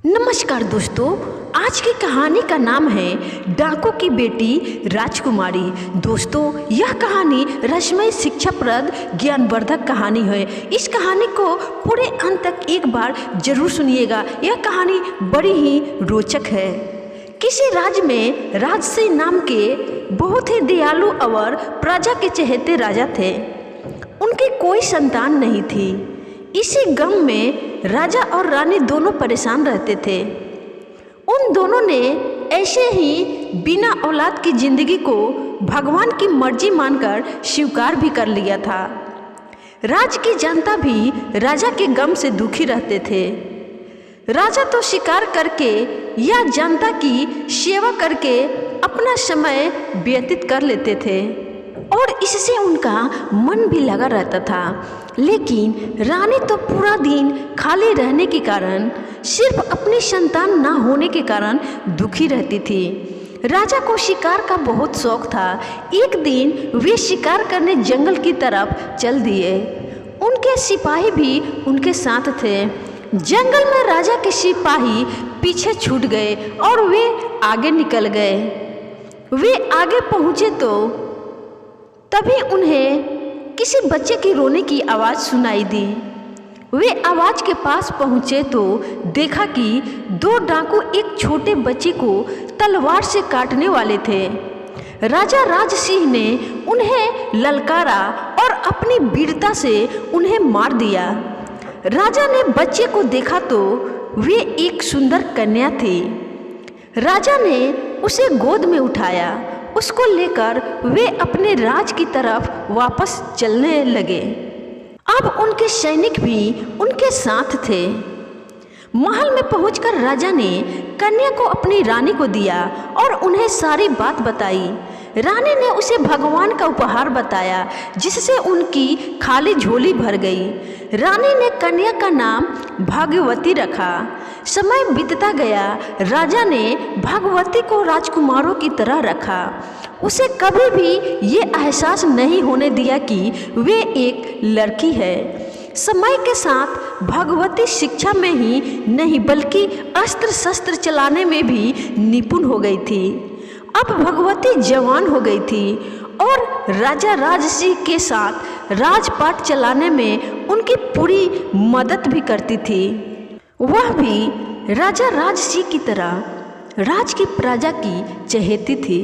नमस्कार दोस्तों, आज की कहानी का नाम है डाकू की बेटी राजकुमारी। दोस्तों, यह कहानी रहस्यमय, शिक्षाप्रद, ज्ञानवर्धक कहानी है। इस कहानी को पूरे अंत तक एक बार जरूर सुनिएगा। यह कहानी बड़ी ही रोचक है। किसी राज्य में राजसिंह नाम के बहुत ही दयालु और प्रजा के चहेते राजा थे। उनकी कोई संतान नहीं थी। इसी गम में राजा और रानी दोनों परेशान रहते थे। उन दोनों ने ऐसे ही बिना औलाद की जिंदगी को भगवान की मर्जी मानकर स्वीकार भी कर लिया था। राज की जनता भी राजा के गम से दुखी रहते थे। राजा तो शिकार करके या जनता की सेवा करके अपना समय व्यतीत कर लेते थे और इससे उनका मन भी लगा रहता था। लेकिन रानी तो पूरा दिन खाली रहने के कारण, सिर्फ अपनी संतान ना होने के कारण दुखी रहती थी। राजा को शिकार का बहुत शौक था। एक दिन वे शिकार करने जंगल की तरफ चल दिए। उनके सिपाही भी उनके साथ थे। जंगल में राजा के सिपाही पीछे छूट गए और वे आगे निकल गए। वे आगे पहुँचे तो तभी उन्हें किसी बच्चे की रोने की आवाज़ सुनाई दी। वे आवाज़ के पास पहुँचे तो देखा कि दो डाकू एक छोटे बच्चे को तलवार से काटने वाले थे। राजा राजसिंह ने उन्हें ललकारा और अपनी वीरता से उन्हें मार दिया। राजा ने बच्चे को देखा तो वे एक सुंदर कन्या थी। राजा ने उसे गोद में उठाया। उसको लेकर वे अपने राज की तरफ वापस चलने लगे। अब उनके सैनिक भी उनके साथ थे। महल में पहुंचकर राजा ने कन्या को अपनी रानी को दिया और उन्हें सारी बात बताई। रानी ने उसे भगवान का उपहार बताया, जिससे उनकी खाली झोली भर गई। रानी ने कन्या का नाम भाग्यवती रखा। समय बीतता गया। राजा ने भाग्यवती को राजकुमारों की तरह रखा। उसे कभी भी ये एहसास नहीं होने दिया कि वे एक लड़की है। समय के साथ भाग्यवती शिक्षा में ही नहीं बल्कि अस्त्र शस्त्र चलाने में भी निपुण हो गई थी। अब भगवती जवान हो गई थी और राजा राजसिंह के साथ राजपाट चलाने में उनकी पूरी मदद भी करती थी। वह भी राजा राजसिंह की तरह राज की प्रजा की चहेती थी।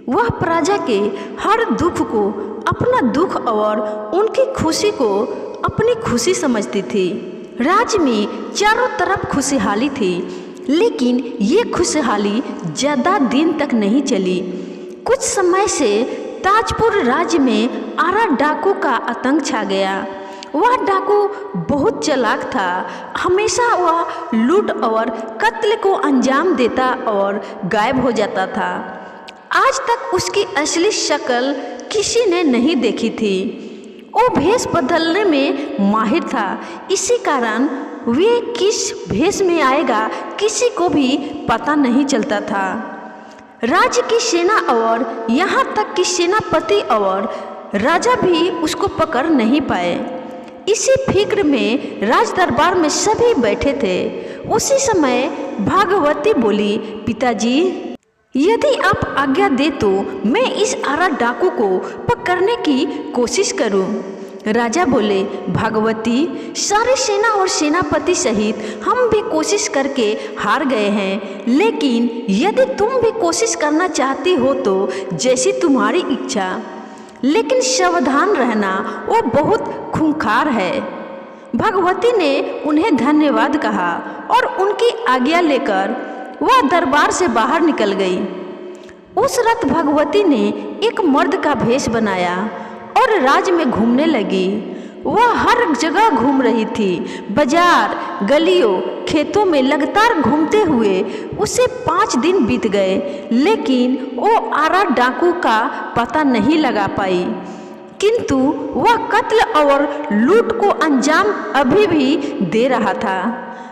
वह प्रजा के हर दुख को अपना दुख और उनकी खुशी को अपनी खुशी समझती थी। राज्य में चारों तरफ खुशहाली थी, लेकिन ये खुशहाली ज़्यादा दिन तक नहीं चली। कुछ समय से ताजपुर राज्य में आरा डाकू का आतंक छा गया। वह डाकू बहुत चालाक था। हमेशा वह लूट और कत्ल को अंजाम देता और गायब हो जाता था। आज तक उसकी असली शक्ल किसी ने नहीं देखी थी। वो भेष बदलने में माहिर था। इसी कारण वे किस भेष में आएगा किसी को भी पता नहीं चलता था। राज्य की सेना और यहाँ तक कि सेनापति और राजा भी उसको पकड़ नहीं पाए। इसी फिक्र में राज दरबार में सभी बैठे थे। उसी समय भाग्यवती बोली, पिताजी, यदि आप आज्ञा दे तो मैं इस आरा डाकू को पकड़ने की कोशिश करूं। राजा बोले, भाग्यवती, सारी सेना और सेनापति सहित हम भी कोशिश करके हार गए हैं, लेकिन यदि तुम भी कोशिश करना चाहती हो तो जैसी तुम्हारी इच्छा, लेकिन सावधान रहना, वो बहुत खूंखार है। भाग्यवती ने उन्हें धन्यवाद कहा और उनकी आज्ञा लेकर वह दरबार से बाहर निकल गई। उस रात भगवती ने एक मर्द का भेष बनाया और राज्य में घूमने लगी। वह हर जगह घूम रही थी। बाजार, गलियों, खेतों में लगातार घूमते हुए उसे 5 दिन बीत गए, लेकिन वो आरा डाकू का पता नहीं लगा पाई। किंतु वह कत्ल और लूट को अंजाम अभी भी दे रहा था।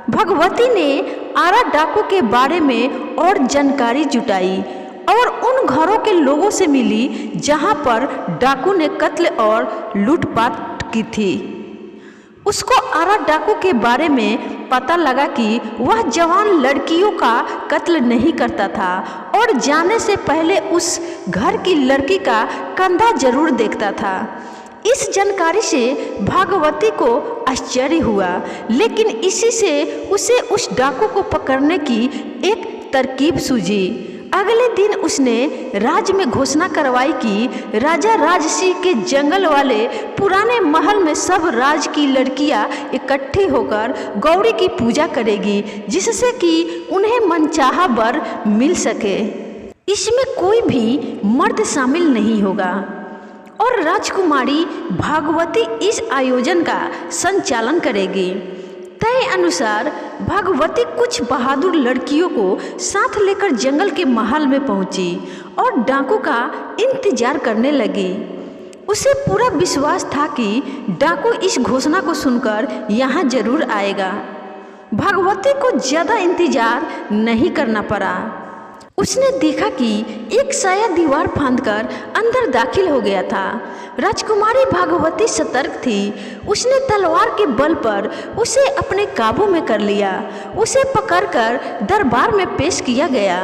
भगवती ने आरा डाकू के बारे में और जानकारी जुटाई और उन घरों के लोगों से मिली जहां पर डाकू ने कत्ल और लूटपाट की थी। उसको आरा डाकू के बारे में पता लगा कि वह जवान लड़कियों का कत्ल नहीं करता था और जाने से पहले उस घर की लड़की का कंधा जरूर देखता था। इस जानकारी से भागवती को आश्चर्य हुआ, लेकिन इसी से उसे उस डाकू को पकड़ने की एक तरकीब सूझी। अगले दिन उसने राज में घोषणा करवाई कि राजा राज सिंह के जंगल वाले पुराने महल में सब राज की लड़कियां इकट्ठी होकर गौरी की पूजा करेगी, जिससे कि उन्हें मनचाहा वर मिल सके। इसमें कोई भी मर्द शामिल नहीं होगा और राजकुमारी भागवती इस आयोजन का संचालन करेगी। तय अनुसार भागवती कुछ बहादुर लड़कियों को साथ लेकर जंगल के महल में पहुंची और डाकू का इंतजार करने लगी। उसे पूरा विश्वास था कि डाकू इस घोषणा को सुनकर यहाँ जरूर आएगा। भागवती को ज़्यादा इंतजार नहीं करना पड़ा। उसने देखा कि एक साया दीवार फांदकर अंदर दाखिल हो गया था। राजकुमारी भागवती सतर्क थी। उसने तलवार के बल पर उसे अपने काबू में कर लिया। उसे पकड़कर दरबार में पेश किया गया।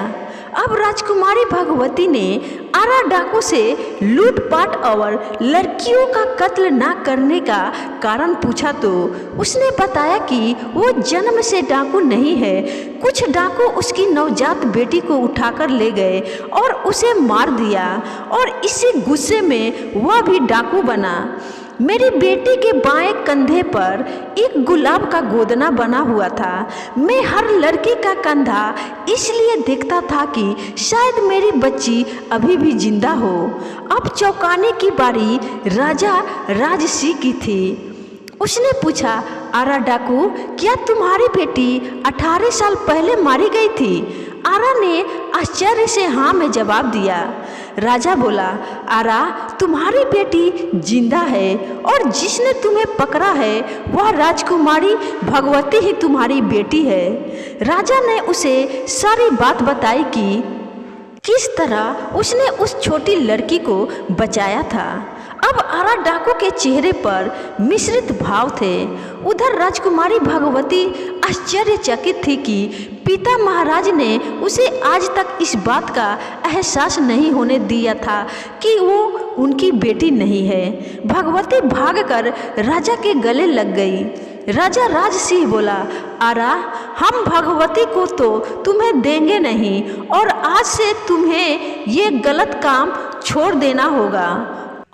अब राजकुमारी भागवती ने आरा डाकू से लूटपाट और लड़कियों का कत्ल न करने का कारण पूछा तो उसने बताया कि वो जन्म से डाकू नहीं है। कुछ डाकू उसकी नवजात बेटी को उठाकर ले गए और उसे मार दिया और इसी गुस्से में वह भी डाकू बना। मेरी बेटी के बाएं कंधे पर एक गुलाब का गोदना बना हुआ था। मैं हर लड़की का कंधा इसलिए देखता था कि शायद मेरी बच्ची अभी भी जिंदा हो। अब चौंकाने की बारी राजा राज सिंह की थी। उसने पूछा, आरा डाकू, क्या तुम्हारी बेटी 18 साल पहले मारी गई थी? आरा ने आश्चर्य से हाँ में जवाब दिया। राजा बोला, आरा, तुम्हारी बेटी जिंदा है और जिसने तुम्हें पकड़ा है वह राजकुमारी भगवती ही तुम्हारी बेटी है। राजा ने उसे सारी बात बताई कि किस तरह उसने उस छोटी लड़की को बचाया था। अब आरा डाकू के चेहरे पर मिश्रित भाव थे। उधर राजकुमारी भगवती आश्चर्यचकित थी कि पिता महाराज ने उसे आज तक इस बात का एहसास नहीं होने दिया था कि वो उनकी बेटी नहीं है। भगवती भागकर राजा के गले लग गई। राजा राज सिंह बोला, आरा, हम भगवती को तो तुम्हें देंगे नहीं और आज से तुम्हें ये गलत काम छोड़ देना होगा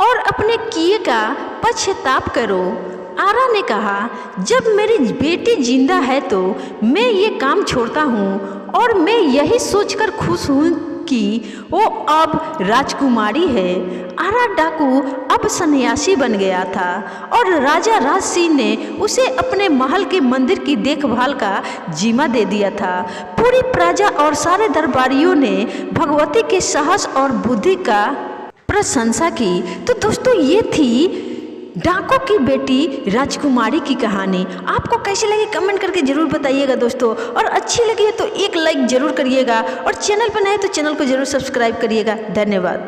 और अपने किए का पश्चाताप करो। आरा ने कहा, जब मेरी बेटी जिंदा है तो मैं ये काम छोड़ता हूँ और मैं यही सोचकर खुश हूँ कि वो अब राजकुमारी है। आरा डाकू अब सन्यासी बन गया था और राजा राज सिंह ने उसे अपने महल के मंदिर की देखभाल का जिम्मा दे दिया था। पूरी प्रजा और सारे दरबारियों ने भगवती के साहस और बुद्धि का प्रशंसा की। तो दोस्तों, ये थी डाकू की बेटी राजकुमारी की कहानी। आपको कैसी लगी कमेंट करके जरूर बताइएगा दोस्तों, और अच्छी लगी है तो एक लाइक जरूर करिएगा और चैनल पर नए तो चैनल को जरूर सब्सक्राइब करिएगा। धन्यवाद।